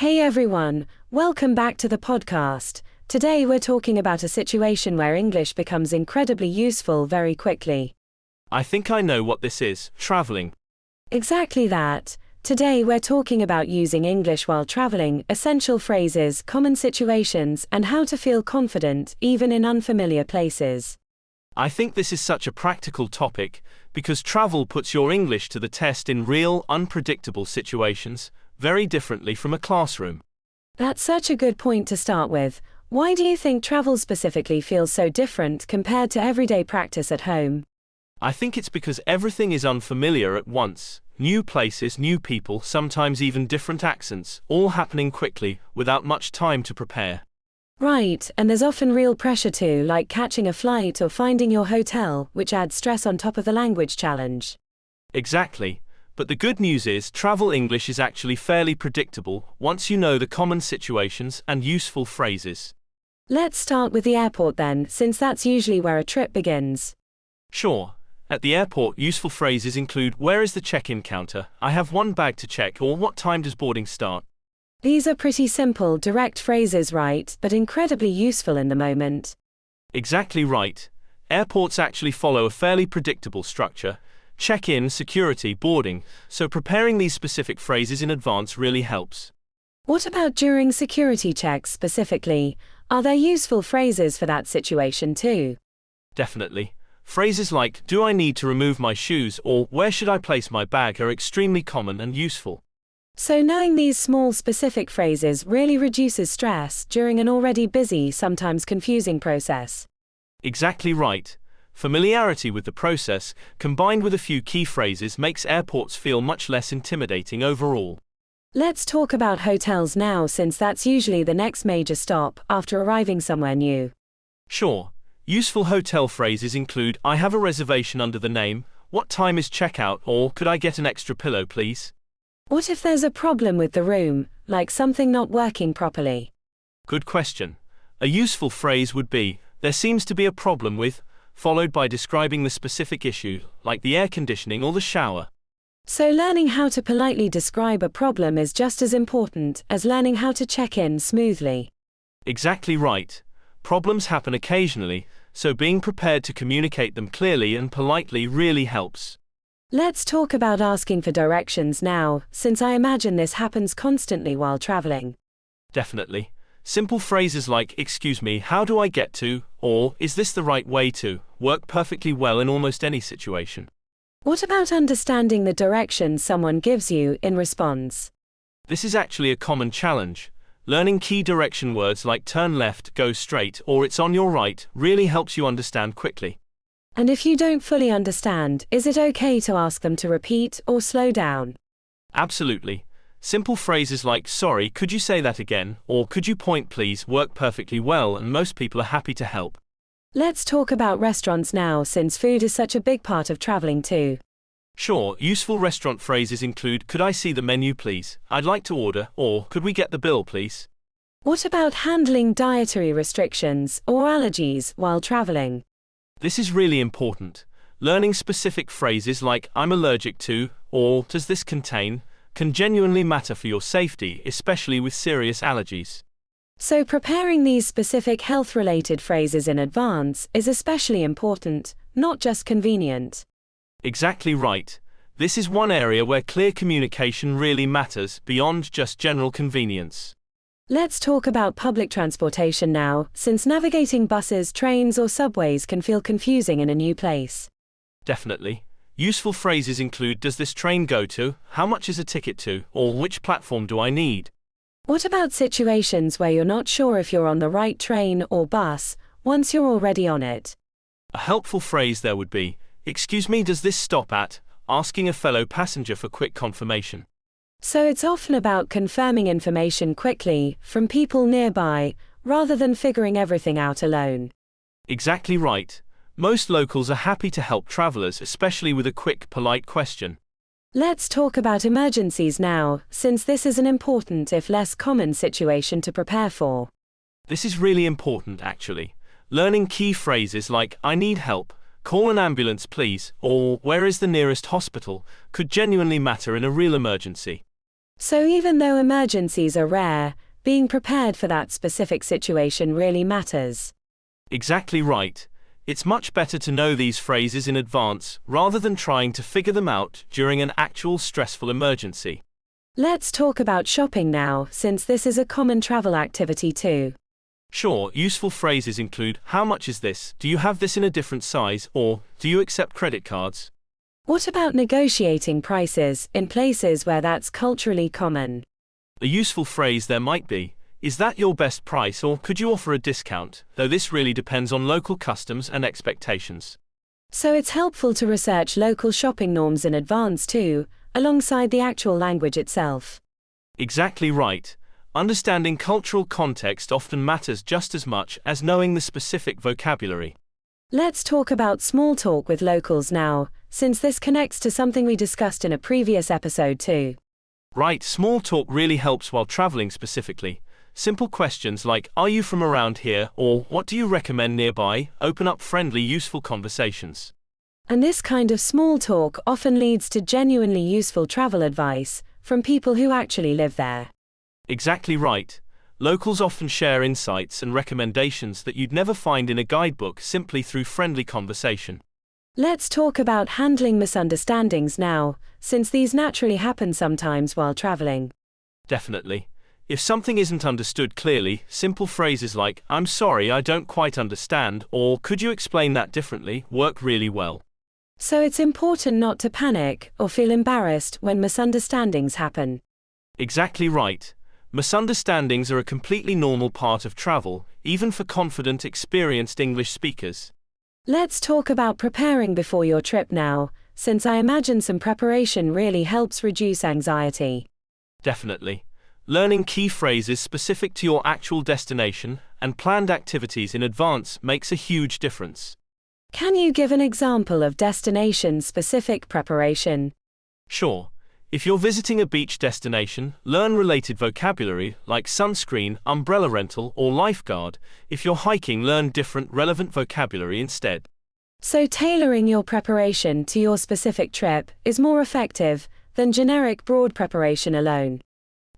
Hey everyone, welcome back to the podcast. Today we're talking about a situation where English becomes incredibly useful very quickly. I think I know what this is, traveling. Exactly that. Today we're talking about using English while traveling, essential phrases, common situations, and how to feel confident, even in unfamiliar places. I think this is such a practical topic because travel puts your English to the test in real, unpredictable situations, very differently from a classroom. That's such a good point to start with. Why do you think travel specifically feels so different compared to everyday practice at home? I think it's because everything is unfamiliar at once. New places, new people, sometimes even different accents, all happening quickly, without much time to prepare. Right, and there's often real pressure too, like catching a flight or finding your hotel, which adds stress on top of the language challenge. Exactly. But the good news is travel English is actually fairly predictable once you know the common situations and useful phrases. Let's start with the airport then, since that's usually where a trip begins. Sure. At the airport, useful phrases include, "Where is the check-in counter? I have one bag to check," or "What time does boarding start?" These are pretty simple, direct phrases, right, but incredibly useful in the moment. Exactly right. Airports actually follow a fairly predictable structure: check-in, security, boarding, so preparing these specific phrases in advance really helps. What about during security checks specifically? Are there useful phrases for that situation too? Definitely. Phrases like, "Do I need to remove my shoes?" or "Where should I place my bag?" are extremely common and useful. So knowing these small specific phrases really reduces stress during an already busy, sometimes confusing process. Exactly right. Familiarity with the process, combined with a few key phrases, makes airports feel much less intimidating overall. Let's talk about hotels now, since that's usually the next major stop after arriving somewhere new. Sure. Useful hotel phrases include, "I have a reservation under the name," "What time is checkout?" or "Could I get an extra pillow, please?" What if there's a problem with the room, like something not working properly? Good question. A useful phrase would be, "There seems to be a problem with," followed by describing the specific issue, like the air conditioning or the shower. So learning how to politely describe a problem is just as important as learning how to check in smoothly. Exactly right. Problems happen occasionally, so being prepared to communicate them clearly and politely really helps. Let's talk about asking for directions now, since I imagine this happens constantly while traveling. Definitely. Simple phrases like, "Excuse me, how do I get to?" or "Is this the right way to?" work perfectly well in almost any situation. What about understanding the directions someone gives you in response? This is actually a common challenge. Learning key direction words like "turn left," "go straight," or "it's on your right" really helps you understand quickly. And if you don't fully understand, is it okay to ask them to repeat or slow down? Absolutely. Simple phrases like, "Sorry, could you say that again?" or "Could you point please?" work perfectly well, and most people are happy to help. Let's talk about restaurants now, since food is such a big part of traveling too. Sure, useful restaurant phrases include, "Could I see the menu please? I'd like to order," or "Could we get the bill please?" What about handling dietary restrictions or allergies while traveling? This is really important. Learning specific phrases like, "I'm allergic to," or "Does this contain?" can genuinely matter for your safety, especially with serious allergies. So preparing these specific health-related phrases in advance is especially important, not just convenient. Exactly right. This is one area where clear communication really matters, beyond just general convenience. Let's talk about public transportation now, since navigating buses, trains, or subways can feel confusing in a new place. Definitely. Useful phrases include, "Does this train go to?" "How much is a ticket to?" or "Which platform do I need?" What about situations where you're not sure if you're on the right train or bus once you're already on it? A helpful phrase there would be, "Excuse me, does this stop at?" asking a fellow passenger for quick confirmation. So it's often about confirming information quickly from people nearby, rather than figuring everything out alone. Exactly right. Most locals are happy to help travelers, especially with a quick, polite question. Let's talk about emergencies now, since this is an important if less common situation to prepare for. This is really important, actually. Learning key phrases like, "I need help," "Call an ambulance please," or "Where is the nearest hospital?" could genuinely matter in a real emergency. So even though emergencies are rare, being prepared for that specific situation really matters. Exactly right. It's much better to know these phrases in advance rather than trying to figure them out during an actual stressful emergency. Let's talk about shopping now, since this is a common travel activity too. Sure, useful phrases include, how much is this? Do you have this in a different size? Or, do you accept credit cards? What about negotiating prices in places where that's culturally common? A useful phrase there might be, is that your best price, or could you offer a discount? Though this really depends on local customs and expectations. So it's helpful to research local shopping norms in advance too, alongside the actual language itself. Exactly right. Understanding cultural context often matters just as much as knowing the specific vocabulary. Let's talk about small talk with locals now, since this connects to something we discussed in a previous episode too. Right, small talk really helps while traveling specifically. Simple questions like, are you from around here? Or, what do you recommend nearby? Open up friendly, useful conversations. And this kind of small talk often leads to genuinely useful travel advice from people who actually live there. Exactly right. Locals often share insights and recommendations that you'd never find in a guidebook simply through friendly conversation. Let's talk about handling misunderstandings now, since these naturally happen sometimes while traveling. Definitely. If something isn't understood clearly, simple phrases like, I'm sorry, I don't quite understand, or could you explain that differently, work really well. So it's important not to panic or feel embarrassed when misunderstandings happen. Exactly right. Misunderstandings are a completely normal part of travel, even for confident, experienced English speakers. Let's talk about preparing before your trip now, since I imagine some preparation really helps reduce anxiety. Definitely. Learning key phrases specific to your actual destination and planned activities in advance makes a huge difference. Can you give an example of destination-specific preparation? Sure. If you're visiting a beach destination, learn related vocabulary like sunscreen, umbrella rental, or lifeguard. If you're hiking, learn different relevant vocabulary instead. So tailoring your preparation to your specific trip is more effective than generic broad preparation alone.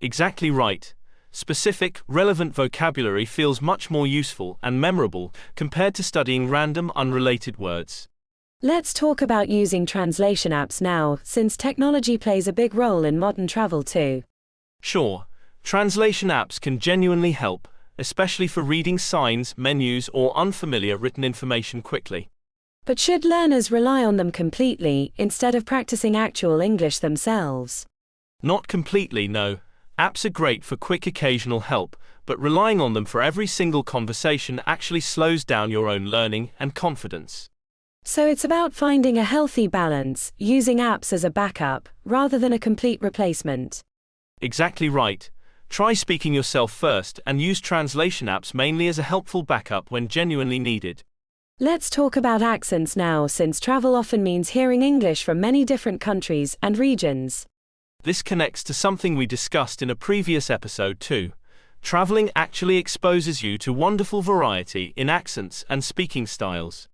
Exactly right. Specific, relevant vocabulary feels much more useful and memorable compared to studying random, unrelated words. Let's talk about using translation apps now, since technology plays a big role in modern travel too. Sure, translation apps can genuinely help, especially for reading signs, menus, or unfamiliar written information quickly. But should learners rely on them completely instead of practicing actual English themselves? Not completely, no. Apps are great for quick occasional help, but relying on them for every single conversation actually slows down your own learning and confidence. So it's about finding a healthy balance, using apps as a backup, rather than a complete replacement. Exactly right. Try speaking yourself first and use translation apps mainly as a helpful backup when genuinely needed. Let's talk about accents now, since travel often means hearing English from many different countries and regions. This connects to something we discussed in a previous episode too. Traveling actually exposes you to wonderful variety in accents and speaking styles.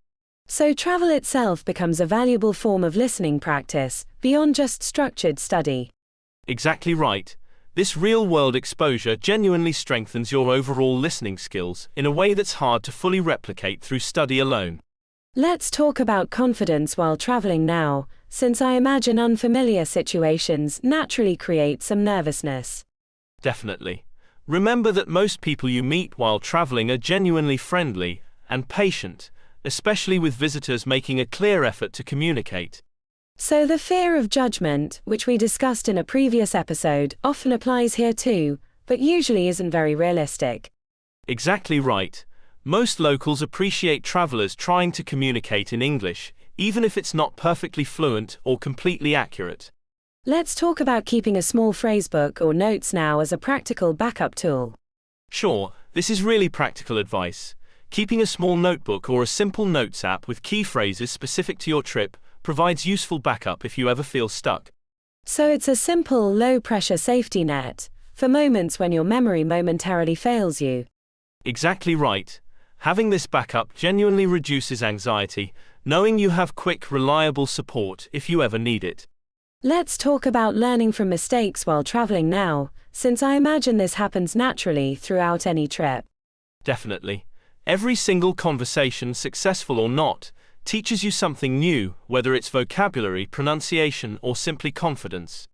So travel itself becomes a valuable form of listening practice, beyond just structured study. Exactly right. This real-world exposure genuinely strengthens your overall listening skills in a way that's hard to fully replicate through study alone. Let's talk about confidence while traveling now, since I imagine unfamiliar situations naturally create some nervousness. Definitely. Remember that most people you meet while traveling are genuinely friendly and patient, especially with visitors making a clear effort to communicate. So the fear of judgment, which we discussed in a previous episode, often applies here too, but usually isn't very realistic. Exactly right. Most locals appreciate travelers trying to communicate in English, even if it's not perfectly fluent or completely accurate. Let's talk about keeping a small phrasebook or notes now as a practical backup tool. Sure, this is really practical advice. Keeping a small notebook or a simple notes app with key phrases specific to your trip provides useful backup if you ever feel stuck. So it's a simple, low-pressure safety net for moments when your memory momentarily fails you. Exactly right. Having this backup genuinely reduces anxiety, knowing you have quick, reliable support if you ever need it. Let's talk about learning from mistakes while traveling now, since I imagine this happens naturally throughout any trip. Definitely. Every single conversation, successful or not, teaches you something new, whether it's vocabulary, pronunciation, or simply confidence.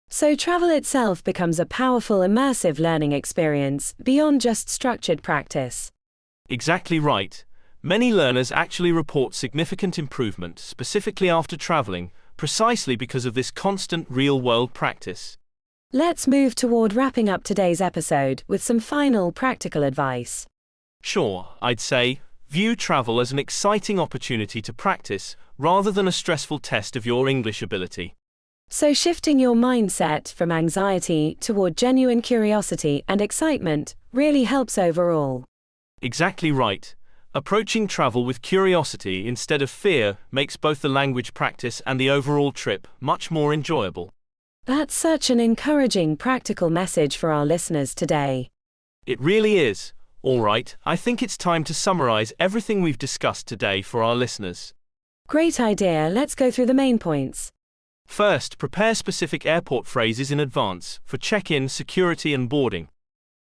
So travel itself becomes a powerful immersive learning experience beyond just structured practice. Exactly right. Many learners actually report significant improvement, specifically after traveling, precisely because of this constant real-world practice. Let's move toward wrapping up today's episode with some final practical advice. Sure, I'd say, view travel as an exciting opportunity to practice, rather than a stressful test of your English ability. So shifting your mindset from anxiety toward genuine curiosity and excitement really helps overall. Exactly right. Approaching travel with curiosity instead of fear makes both the language practice and the overall trip much more enjoyable. That's such an encouraging practical message for our listeners today. It really is. All right, I think it's time to summarize everything we've discussed today for our listeners. Great idea, let's go through the main points. First, prepare specific airport phrases in advance for check-in, security, and boarding.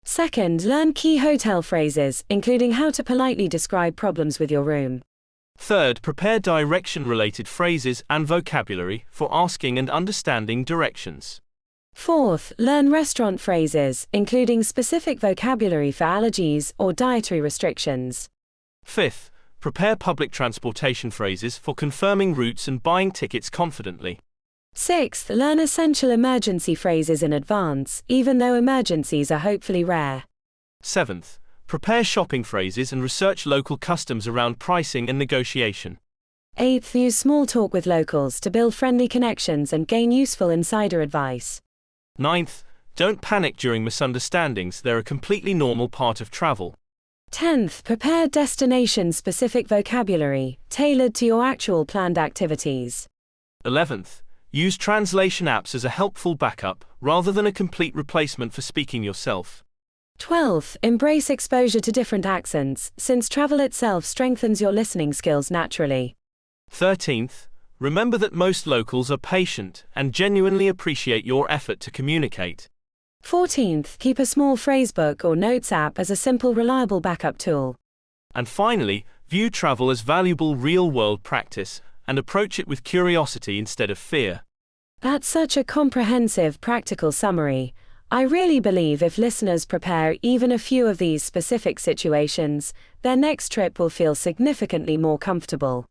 Second, learn key hotel phrases, including how to politely describe problems with your room. Third, prepare direction-related phrases and vocabulary for asking and understanding directions. Fourth, learn restaurant phrases, including specific vocabulary for allergies or dietary restrictions. Fifth, prepare public transportation phrases for confirming routes and buying tickets confidently. Sixth, learn essential emergency phrases in advance, even though emergencies are hopefully rare. Seventh, prepare shopping phrases and research local customs around pricing and negotiation. Eighth, use small talk with locals to build friendly connections and gain useful insider advice. Ninth, don't panic during misunderstandings, they're a completely normal part of travel. 10th, prepare destination-specific vocabulary, tailored to your actual planned activities. 11th, use translation apps as a helpful backup, rather than a complete replacement for speaking yourself. 12th, embrace exposure to different accents, since travel itself strengthens your listening skills naturally. 13th, remember that most locals are patient and genuinely appreciate your effort to communicate. 14th, keep a small phrasebook or notes app as a simple, reliable backup tool. And finally, view travel as valuable real-world practice and approach it with curiosity instead of fear. That's such a comprehensive, practical summary. I really believe if listeners prepare even a few of these specific situations, their next trip will feel significantly more comfortable.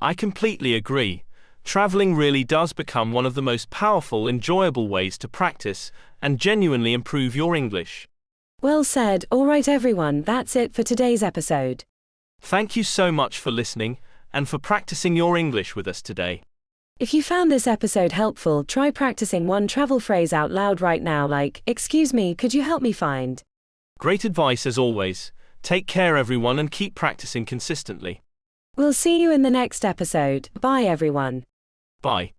I completely agree. Traveling really does become one of the most powerful, enjoyable ways to practice and genuinely improve your English. Well said. All right, everyone, that's it for today's episode. Thank you so much for listening and for practicing your English with us today. If you found this episode helpful, try practicing one travel phrase out loud right now, like, "Excuse me, could you help me find?" Great advice as always. Take care, everyone, and keep practicing consistently. We'll see you in the next episode. Bye, everyone. Bye.